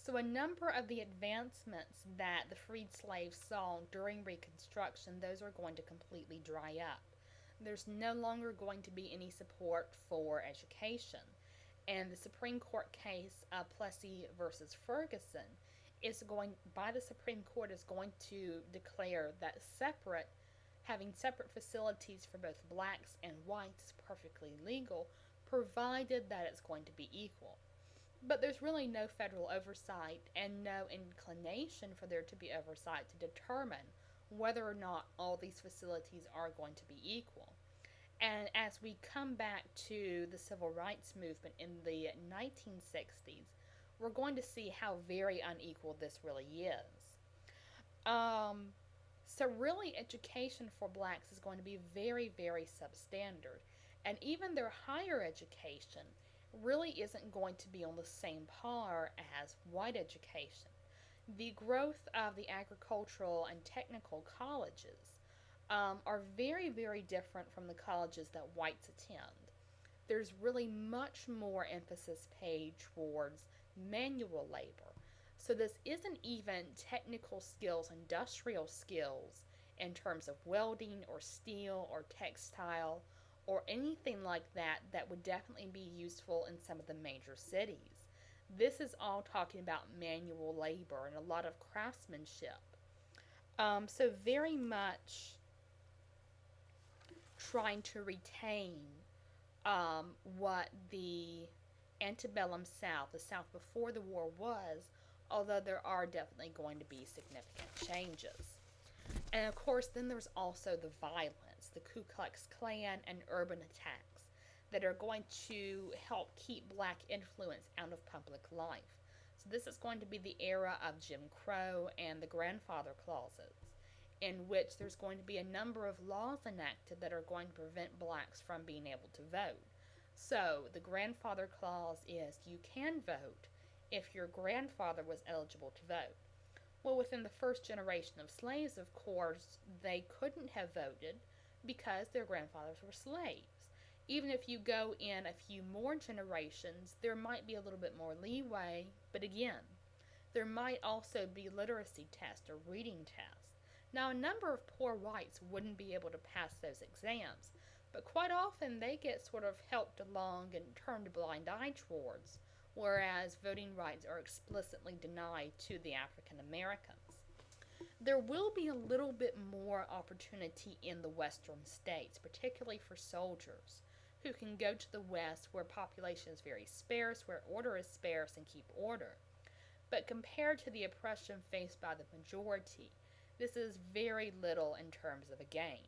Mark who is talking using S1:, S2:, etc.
S1: So, a number of the advancements that the freed slaves saw during Reconstruction, those are going to completely dry up. There's no longer going to be any support for education. And the Supreme Court case of Plessy versus Ferguson is going by the Supreme Court is going to declare that having separate facilities for both blacks and whites is perfectly legal, provided that it's going to be equal. But there's really no federal oversight and no inclination for there to be oversight to determine whether or not all these facilities are going to be equal. And as we come back to the civil rights movement in the 1960s, we're going to see how very unequal this really is. Um, so, really, education for blacks is going to be very, very substandard. And even their higher education really isn't going to be on the same par as white education. The growth of the agricultural and technical colleges are very, very different from the colleges that whites attend. There's really much more emphasis paid towards manual labor. So, this isn't even technical skills, industrial skills in terms of welding or steel or textile or anything like that that would definitely be useful in some of the major cities. This is all talking about manual labor and a lot of craftsmanship. So, very much trying to retain what the antebellum South, the South before the war was, although there are definitely going to be significant changes. And of course, then there's also the violence, the Ku Klux Klan and urban attacks that are going to help keep black influence out of public life. So, this is going to be the era of Jim Crow and the grandfather clauses, in which there's going to be a number of laws enacted that are going to prevent blacks from being able to vote. So, the grandfather clause is you can vote if your grandfather was eligible to vote. Well, within the first generation of slaves, of course, they couldn't have voted because their grandfathers were slaves. Even if you go in a few more generations, there might be a little bit more leeway, but again, there might also be literacy tests or reading tests. Now, a number of poor whites wouldn't be able to pass those exams, but quite often they get sort of helped along and turned a blind eye towards, whereas voting rights are explicitly denied to the African Americans. There will be a little bit more opportunity in the western states, particularly for soldiers who can go to the west where population is very sparse, where order is sparse, and keep order. But compared to the oppression faced by the majority, this is very little in terms of a gain.